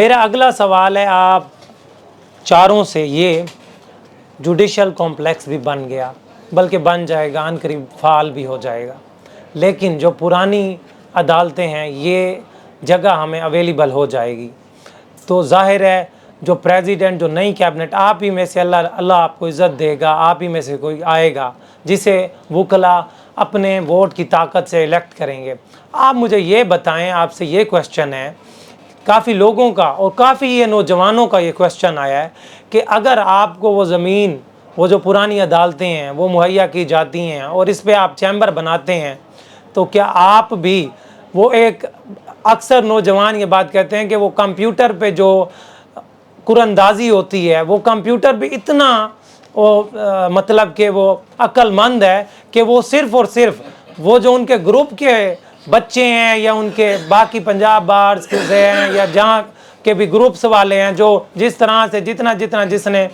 मेरा अगला सवाल है, आप चारों से, ये जुडिशल कॉम्प्लेक्स भी बन गया, बल्कि बन जाएगा, अनकरीब फ़ाल भी हो जाएगा, लेकिन जो पुरानी अदालतें हैं ये जगह हमें अवेलेबल हो जाएगी। तो जाहिर है जो प्रेसिडेंट, जो नई कैबिनेट, आप ही में से अल्लाह आपको इज़्ज़त देगा, आप ही में से कोई आएगा जिसे वकला अपने वोट की ताकत से इलेक्ट करेंगे। आप मुझे ये बताएं, आपसे ये क्वेश्चन है, काफ़ी लोगों का और काफ़ी ये नौजवानों का ये क्वेश्चन आया है कि अगर आपको वो ज़मीन, वो जो पुरानी अदालतें हैं वो मुहैया की जाती हैं और इस पर आप चैम्बर बनाते हैं, तो क्या आप भी, वो एक अक्सर नौजवान ये बात कहते हैं कि वो कंप्यूटर पे जो कुरंदाजी होती है, वो कंप्यूटर भी इतना मतलब कि वो अक्लमंद है कि वो सिर्फ़ और सिर्फ वो जो उनके ग्रुप के बच्चे हैं या उनके बाकी पंजाब बार से हैं या जहाँ के भी ग्रुप्स वाले हैं, जो जिस तरह से जितना जिसने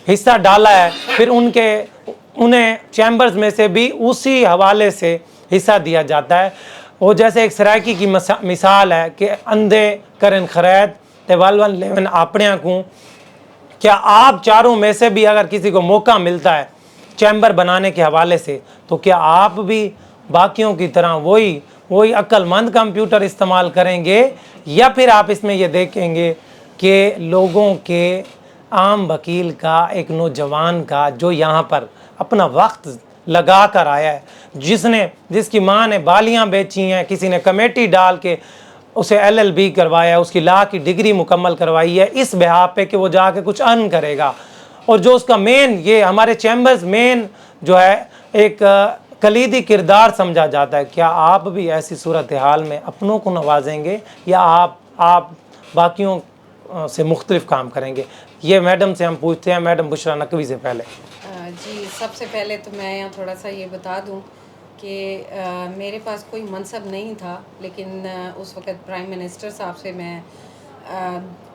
हिस्सा डाला है, फिर उन्हें चैम्बर्स में से भी उसी हवाले से हिस्सा दिया जाता है। वो जैसे एक सराकी की मिसाल है कि अंधे करन खरैत ते वल लेवन आपणियां को। क्या आप चारों में से भी अगर किसी को मौका मिलता है चैम्बर बनाने के हवाले से, तो क्या आप भी बाकियों की तरह वही अक्लमंद कंप्यूटर इस्तेमाल करेंगे, या फिर आप इसमें ये देखेंगे कि लोगों के आम वकील का, एक नौजवान का जो यहाँ पर अपना वक्त लगा कर आया है, जिसकी माँ ने बालियाँ बेची हैं, किसी ने कमेटी डाल के उसे LLB करवाया, उसकी लॉ की डिग्री मुकम्मल करवाई है इस बिहाफ पे कि वो जाके कुछ अर्न करेगा, और जो उसका मेन, ये हमारे चैम्बर्स मेन जो है एक कलीदी किरदार समझा जाता है। क्या आप भी ऐसी सूरत हाल में अपनों को नवाजेंगे या आप बाकियों से मुख्तलिफ काम करेंगे? ये मैडम से हम पूछते हैं, मैडम बुशरा नकवी से पहले। जी, सबसे पहले तो मैं यहाँ थोड़ा सा ये बता दूँ कि मेरे पास कोई मनसब नहीं था, लेकिन उस वक़्त प्राइम मिनिस्टर साहब से मैं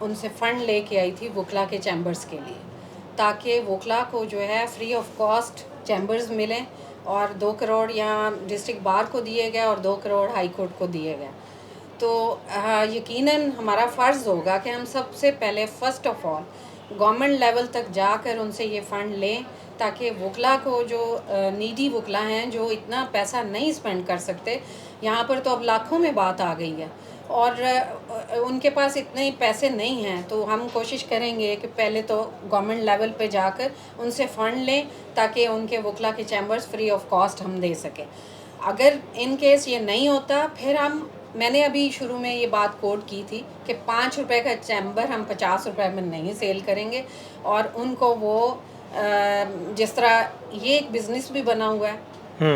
उनसे फ़ंड लेके आई थी वकला के चैम्बर्स के लिए, ताकि वकला को जो है फ्री ऑफ कॉस्ट चैम्बर्स मिलें, और 2 करोड़ यहाँ डिस्ट्रिक्ट बार को दिए गए और 2 करोड़ हाई कोर्ट को दिए गए। तो यकीनन हमारा फ़र्ज़ होगा कि हम सबसे पहले first of all government level तक जाकर उनसे ये फ़ंड लें, ताकि वकला को, जो नीडी वकला हैं, जो इतना पैसा नहीं स्पेंड कर सकते, यहाँ पर तो अब लाखों में बात आ गई है, और उनके पास इतने पैसे नहीं हैं, तो हम कोशिश करेंगे कि पहले तो गवर्नमेंट लेवल पे जाकर उनसे फ़ंड लें, ताकि उनके वकला के चैम्बर्स फ्री ऑफ कॉस्ट हम दे सकें। अगर इन केस ये नहीं होता, फिर मैंने अभी शुरू में ये बात कोट की थी कि 5 रुपए का चैम्बर हम 50 रुपए में नहीं सेल करेंगे, और उनको वो जिस तरह ये एक बिज़नेस भी बना हुआ है,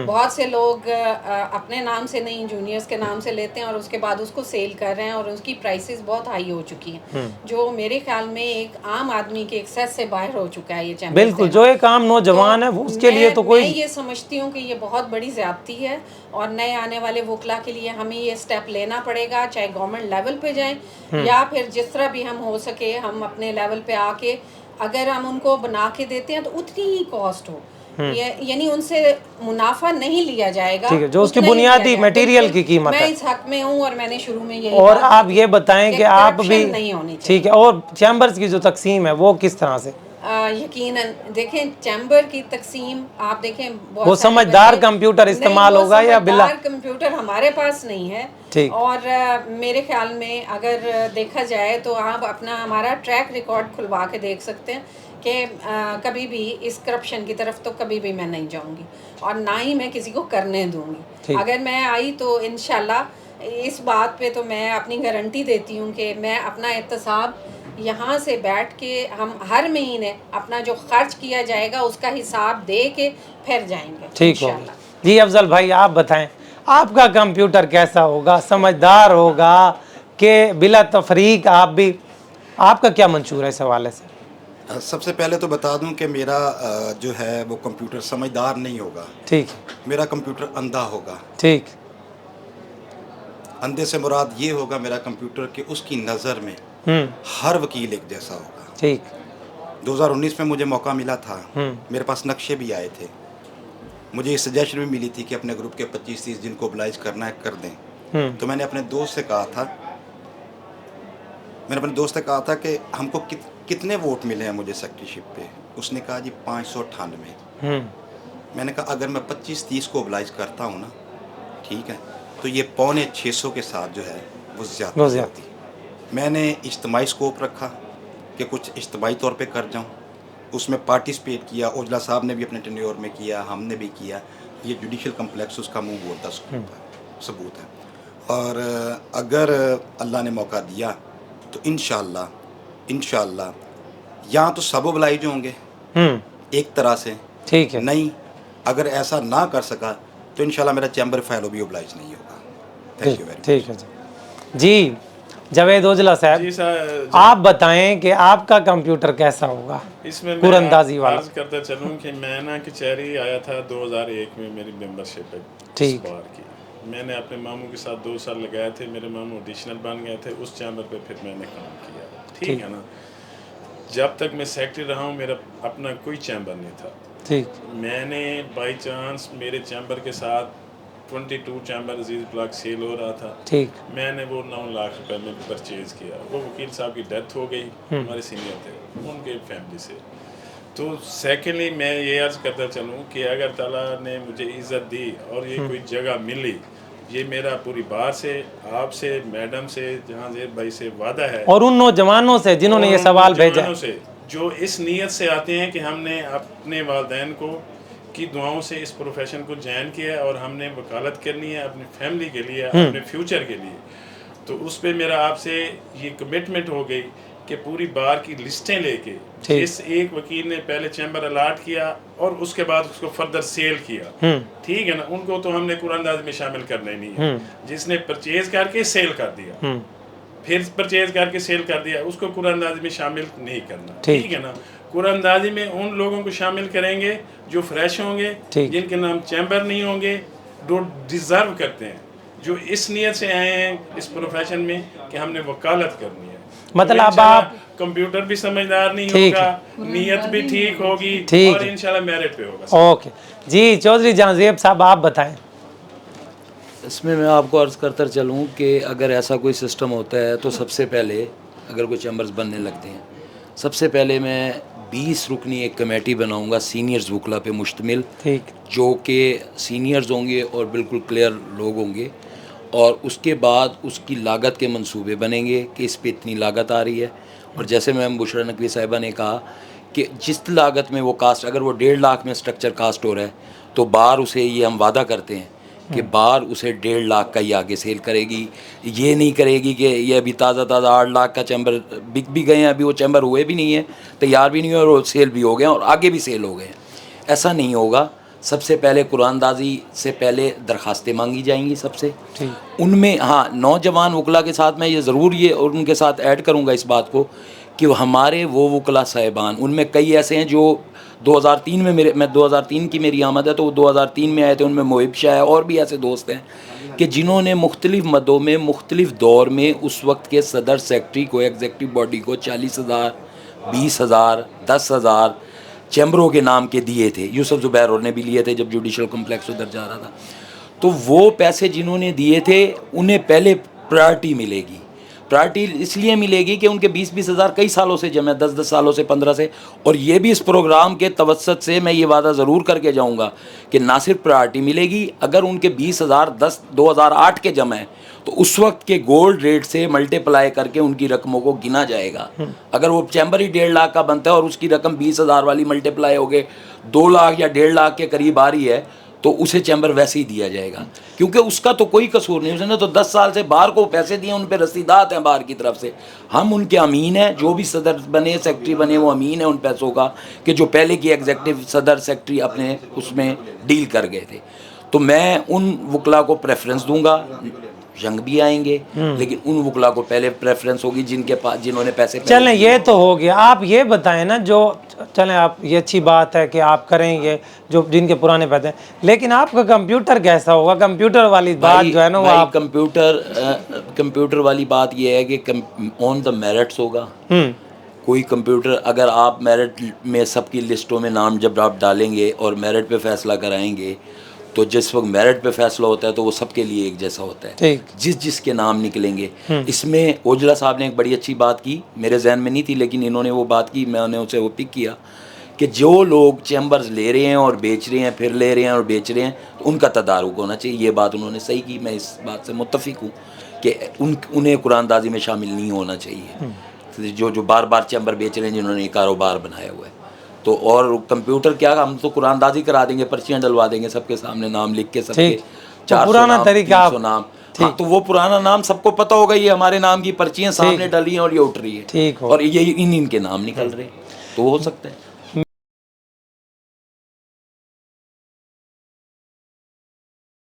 बहुत से लोग अपने नाम से नहीं, जूनियर्स के नाम से लेते हैं और उसके बाद उसको सेल कर रहे हैं, और उसकी प्राइसेस बहुत हाई हो चुकी हैं, जो मेरे ख्याल में एक आम आदमी के एक्सेस से बाहर हो चुका है ये चैम्बर। बिल्कुल, जो एक आम नौजवान है वो उसके लिए तो कोई, मैं ये समझती हूँ कि ये बहुत बड़ी ज़्यादती है, और नए आने वाले वकला के लिए हमें ये स्टेप लेना पड़ेगा, चाहे गवर्नमेंट लेवल पे जाएं या फिर जिस तरह भी हम हो सके हम अपने लेवल पे आके अगर हम उनको बना के देते हैं तो उतनी ही कॉस्ट हो, यानी उनसे मुनाफा नहीं लिया जाएगा, ठीक है, जो उसकी बुनियादी मटेरियल की कीमत है। मैं इस हक में हूँ, और मैंने शुरू में यही और आप ये बताएं कि आप भी, नहीं होनी चाहिए। ठीक है, और चैम्बर्स की जो तकसीम है वो किस तरह से? यकीनन देखें, चैम्बर की तकसीम आप देखें, वो समझदार कंप्यूटर इस्तेमाल होगा या बिल्ला कंप्यूटर हमारे पास नहीं है, और मेरे ख्याल में अगर देखा जाए तो आप अपना हमारा ट्रैक रिकॉर्ड खुलवा के देख सकते हैं कि कभी भी इस करप्शन की तरफ तो कभी भी मैं नहीं जाऊंगी, और ना ही मैं किसी को करने दूंगी। अगर मैं आई तो इंशाल्लाह इस बात पे तो मैं अपनी गारंटी देती हूँ कि मैं अपना एहतसाब यहाँ से बैठ के हम हर महीने अपना जो खर्च किया जाएगा उसका हिसाब दे के फिर जाएंगे। ठीक हो जी। अफजल भाई आप बताएं, आपका कंप्यूटर कैसा होगा? समझदार होगा कि बिला तफरीक? आप भी, आपका क्या मंशूर है इस हवाले से? सबसे पहले तो बता दूं कि मेरा जो है वो कंप्यूटर समझदार नहीं होगा। ठीक। मेरा कंप्यूटर अंधा होगा। ठीक। अंधे से मुराद ये होगा मेरा कंप्यूटर कि उसकी नज़र में हर वकील एक जैसा होगा। ठीक। 2019 में मुझे मौका मिला था, मेरे पास नक्शे भी आए थे, मुझे ये सजेशन भी मिली थी कि अपने ग्रुप के 25-30 जिनको ओबलाइज करना है कर दें। तो मैंने अपने दोस्त से कहा था, मैंने अपने दोस्त से कहा था कि हमको कितने वोट मिले हैं मुझे सेक्रेटरीशिप पे। उसने कहा जी 598। मैंने कहा अगर मैं 25-30 को ओबलाइज करता हूँ ना, ठीक है, तो ये 550 के साथ जो है वो ज़्यादा होती। मैंने इज्तिमाई स्कोप रखा कि कुछ इज्तिमाई तौर पे कर जाऊँ, उसमें पार्टिसिपेट किया। ओजला साहब ने भी अपने टेन्योर में किया, हमने भी किया। ये जुडिशल कम्प्लेक्स उसका मुँह बोलता सबूत है। और अगर अल्लाह ने मौका दिया तो इंशाअल्लाह यहाँ तो सब ओबलाइज होंगे एक तरह से, ठीक है। नहीं अगर ऐसा ना कर सका तो इंशाल्लाह मेरा चैम्बर फेलो भी ओबलाइज नहीं होगा। Thank you very much. ठीक है जी। जावेद ओजला साहब, जी सर, आप बताएं कि आपका कंप्यूटर कैसा होगा इसमें कुरंदाजी वाला। अर्ज करता चलूँ कि मैं ना कचहरी आया था 2001 में, मेरी मेंबरशिप है ठीक। इस बार की। मैंने अपने मामू के साथ 2 साल लगाए थे, मेरे मामू एडिशनल बन गए थे उस चैम्बर पे, फिर मैंने काम किया। ठीक है ना। जब तक मैं सेक्रेटरी रहा हूँ मेरा अपना कोई चैम्बर नहीं था। ठीक। मैंने बाई चांस मेरे चैम्बर के साथ 22 चैम्बर अजीज ब्लॉक सेल हो रहा था। ठीक। मैंने वो 9 लाख रुपए में परचेज़ किया। वो वकील साहब की डेथ हो गई, हमारे सीनियर थे, उनके फैमिली से। तो सेकेंडली मैं ये अर्ज करता चलूँ कि अगर ताला ने मुझे इज़्ज़त दी और ये कोई जगह मिली, ये मेरा पूरी बार से, आपसे, मैडम से, जहांगीर भाई से वादा है और उन नौजवानों से जिन्होंने ये सवाल भेजा से, जो इस नीयत से आते हैं कि हमने अपने वालिदैन को की दुआओं से इस प्रोफेशन को ज्वाइन किया है और हमने वकालत करनी है अपनी फैमिली के लिए, अपने फ्यूचर के लिए। तो उस पे मेरा आपसे ये कमिटमेंट हो गई कि पूरी बार की लिस्टें लेके, जिस एक वकील ने पहले चैम्बर अलाट किया और उसके बाद उसको फर्दर सेल किया, ठीक है ना, उनको तो हमने कुरानदाज में शामिल करना ही नहीं है। जिसने परचेज करके सेल कर दिया, फिर परचेज करके सेल कर दिया, उसको कुरानदाजी में शामिल नहीं करना। ठीक है ना। कुरानदाजी में उन लोगों को शामिल करेंगे जो फ्रेश होंगे, जिनके नाम चैम्बर नहीं होंगे, जो डिज़र्व करते हैं, जो इस नियत से आए हैं इस प्रोफेशन में कि हमने वकालत करनी है। मतलब अब आप कंप्यूटर भी समझदार नहीं होगा, नियत भी ठीक होगी और इंशाल्लाह मेरिट पे होगा। ओके जी। चौधरी जहांजेब साहब आप बताएं। इसमें मैं आपको अर्ज़ करता चलूँ कि अगर ऐसा कोई सिस्टम होता है तो सबसे पहले अगर कोई चैम्बर्स बनने लगते हैं, सबसे पहले मैं 20 रुकनी एक कमेटी बनाऊंगा सीनियर्स वकला पे मुश्तमिल, ठीक, जो कि सीनियर्स होंगे और बिल्कुल क्लियर लोग होंगे। और उसके बाद उसकी लागत के मंसूबे बनेंगे कि इस पे इतनी लागत आ रही है। और जैसे मैम बुशरा नकवी साहिबा ने कहा कि जिस लागत में वो कास्ट, अगर वो 1.5 लाख में स्ट्रक्चर कास्ट हो रहा है तो बार उसे ये हम वादा करते हैं कि बार उसे 1.5 लाख का ही आगे सेल करेगी। ये नहीं करेगी कि ये अभी ताज़ा 8 लाख का चैम्बर बिक भी गए हैं, अभी वो चैम्बर हुए भी नहीं है, तैयार भी नहीं हुए और सेल भी हो गए और आगे भी सेल हो गए। ऐसा नहीं होगा। सबसे पहले कुरानदाजी से पहले दरखास्तें मांगी जाएंगी सबसे। उनमें हाँ, नौजवान वकला के साथ मैं ये ज़रूर ये और उनके साथ ऐड करूँगा इस बात को कि हमारे वो वकला साहिबान, उनमें कई ऐसे हैं जो 2003 में मैं 2003 की मेरी आमद है तो वो 2003 में आए थे। उनमें मोहिब शाह है और भी ऐसे दोस्त हैं कि जिन्होंने मुख्तलिफ़ मदों में मुख्तलिफ़ दौर में उस वक्त के सदर सेक्रेटरी को, एग्जेक्टिव बॉडी को 40,000, 20,000, 10,000 चैम्बरों के नाम के दिए थे। यूसुफ ज़ुबैर और ने भी लिए थे जब जुडिशल कम्प्लेक्स उधर जा रहा था। तो वो पैसे जिन्होंने दिए थे उन्हें पहले प्रायोरिटी मिलेगी। प्रायोरिटी इसलिए मिलेगी कि उनके 20-20 हज़ार कई सालों से जमा, 10-10 सालों से, 15 से। और ये भी इस प्रोग्राम के तवस्सत से मैं ये वादा ज़रूर करके जाऊंगा कि ना सिर्फ प्रायोरिटी मिलेगी, अगर उनके 20,000 2008 के जमा है तो उस वक्त के गोल्ड रेट से मल्टीप्लाई करके उनकी रकमों को गिना जाएगा। अगर वो चैम्बर ही 1.5 लाख का बनता है और उसकी रकम 20,000 वाली मल्टीप्लाई हो गए 2 लाख या 1.5 लाख के करीब आ रही है तो उसे चैम्बर वैसे ही दिया जाएगा, क्योंकि उसका तो कोई कसूर नहीं। उसने तो 10 साल से बाहर को पैसे दिए, उन पे रसीदात हैं बाहर की तरफ से। हम उनके अमीन हैं, जो भी सदर बने, सेक्रेटरी बने, वो अमीन है उन पैसों का कि जो पहले की एग्जेक्टिव सदर सेक्रेटरी अपने उसमें डील कर गए थे। तो मैं उन वकला को प्रेफरेंस दूंगा। जंग भी आएंगे लेकिन उन वकला को पहले प्रेफरेंस होगी जिनके पास, जिन्होंने पैसे। चलें, ये तो हो गया। आप ये बताएं ना, जो चलें आप, ये अच्छी बात है कि आप करेंगे जो जिनके पुराने पैसे हैं, लेकिन आपका कंप्यूटर कैसा होगा? कंप्यूटर वाली बात जो है ना, वो आप कंप्यूटर वाली बात ये है कि ऑन द मेरिट्स होगा। कोई कंप्यूटर, अगर आप मेरिट में सबकी लिस्टों में नाम जब आप डालेंगे और मेरिट पे फैसला कराएंगे तो जिस वक्त मेरिट पे फैसला होता है तो वो सबके लिए एक जैसा होता है, ठीक। जिसके नाम निकलेंगे। इसमें ओजला साहब ने एक बड़ी अच्छी बात की, मेरे जहन में नहीं थी लेकिन इन्होंने वो बात की, मैंने उसे वो पिक किया कि जो लोग चैम्बर्स ले रहे हैं और बेच रहे हैं, फिर ले रहे हैं और बेच रहे हैं, तो उनका तदारुक होना चाहिए। ये बात उन्होंने सही की, मैं इस बात से मुत्तफिक हूँ कि उन्हें कुरानदाजी में शामिल नहीं होना चाहिए, जो बार बार चैम्बर बेच रहे हैं, जिन्होंने ये कारोबार बनाया हुआ है। तो और कंप्यूटर क्या, हम तो कुरानदाजी करा देंगे, पर्चियाँ डलवा देंगे सबके सामने, नाम लिख के सबके, ठीक। 400 पुराना नाम, तरीका 300 नाम। हाँ, तो वो पुराना नाम सबको पता होगा, ये हमारे नाम की पर्चियाँ सामने डली हैं और ये उठ रही है, ठीक हो। और ये इनके नाम निकल रहे हैं, तो हो सकता है।